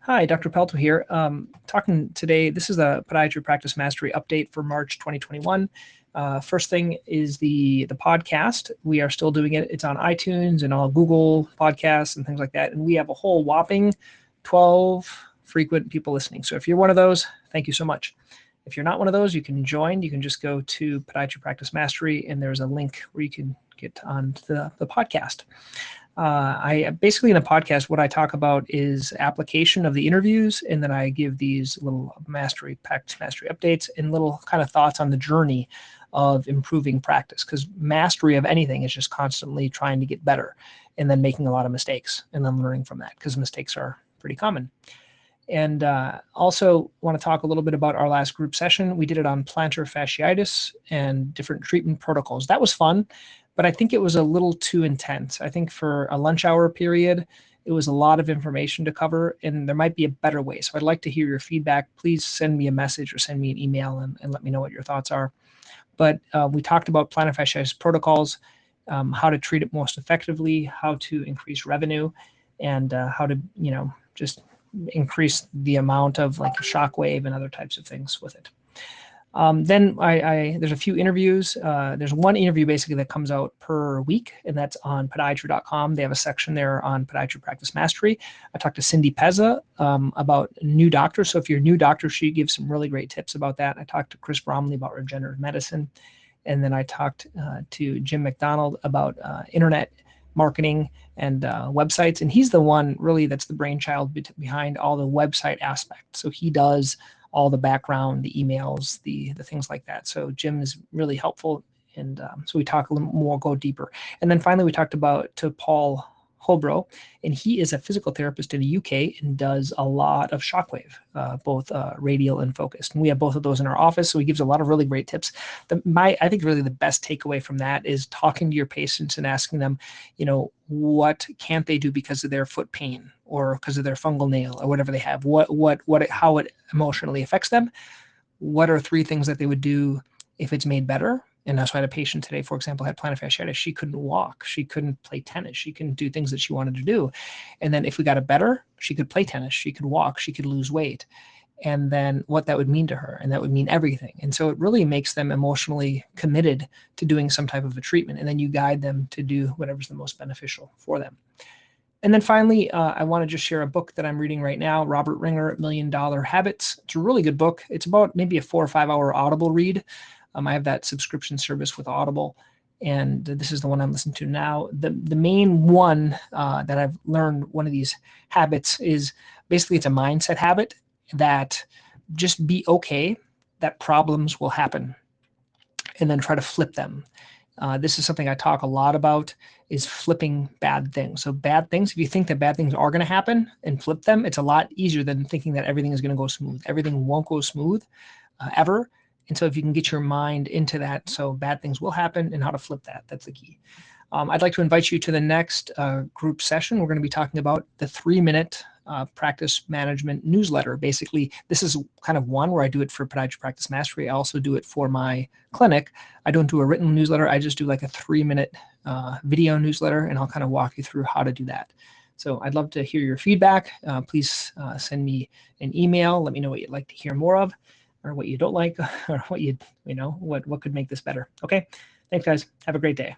Hi, Dr. Pelto here. Talking today, this is the Podiatry Practice Mastery update for March 2021. First thing is the podcast. We are still doing it. It's on iTunes and all Google podcasts and things like that. And we have a whole whopping 12 frequent people listening. So if you're one of those, thank you so much. If you're not one of those, you can join. You can just go to Podiatry Practice Mastery, and there's a link where you can get on the podcast. I basically, in a podcast, what I talk about is application of the interviews, and then I give these little practice mastery updates and little kind of thoughts on the journey of improving practice, because mastery of anything is just constantly trying to get better and then making a lot of mistakes and then learning from that, because mistakes are pretty common. And also want to talk a little bit about our last group session. We did it on plantar fasciitis and different treatment protocols. That was fun, but I think it was a little too intense. I think for a lunch hour period, it was a lot of information to cover, and there might be a better way. So I'd like to hear your feedback. Please send me a message or send me an email and let me know what your thoughts are. But we talked about plantar fasciitis protocols, how to treat it most effectively, how to increase revenue, and how to, just increase the amount of like shockwave and other types of things with it. Then there's a few interviews. There's one interview basically that comes out per week, and that's on podiatry.com. They have a section there on Podiatry Practice Mastery. I talked to Cindy Pezza about new doctors. So if you're a new doctor, she gives some really great tips about that. I talked to Chris Bromley about regenerative medicine. And then I talked to Jim McDonald about internet marketing and websites. And he's the one really that's the brainchild behind all the website aspects. So he does all the background, the emails, the things like that. So Jim is really helpful. And so we talk a little more, go deeper. And then finally, we talked to Paul Holbrow, and he is a physical therapist in the UK and does a lot of shockwave, both radial and focused. And we have both of those in our office, so he gives a lot of really great tips. I think really the best takeaway from that is talking to your patients and asking them, what can't they do because of their foot pain or because of their fungal nail or whatever they have, how it emotionally affects them. What are 3 things that they would do if it's made better? And that's why I had a patient today, for example, had plantar fasciitis. She couldn't walk. She couldn't play tennis. She couldn't do things that she wanted to do. And then if we got it better, she could play tennis. She could walk. She could lose weight. And then what that would mean to her. And that would mean everything. And so it really makes them emotionally committed to doing some type of a treatment. And then you guide them to do whatever's the most beneficial for them. And then finally, I want to just share a book that I'm reading right now, Robert Ringer, $1 Million Habits. It's a really good book. It's about maybe a 4 or 5 hour Audible read. I have that subscription service with Audible, and this is the one I'm listening to now. The main one that I've learned, one of these habits, is basically it's a mindset habit that just be okay that problems will happen, and then try to flip them. This is something I talk a lot about, is flipping bad things. So bad things, if you think that bad things are going to happen and flip them, it's a lot easier than thinking that everything is going to go smooth. Everything won't go smooth ever. And so if you can get your mind into that, so bad things will happen, and how to flip that, that's the key. I'd like to invite you to the next group session. We're going to be talking about the 3-minute practice management newsletter. Basically, this is kind of one where I do it for Podiatry Practice Mastery. I also do it for my clinic. I don't do a written newsletter. I just do like a 3-minute video newsletter, and I'll kind of walk you through how to do that. So I'd love to hear your feedback. Please send me an email. Let me know what you'd like to hear more of, or what you don't like, or what what could make this better. Okay, thanks guys. Have a great day.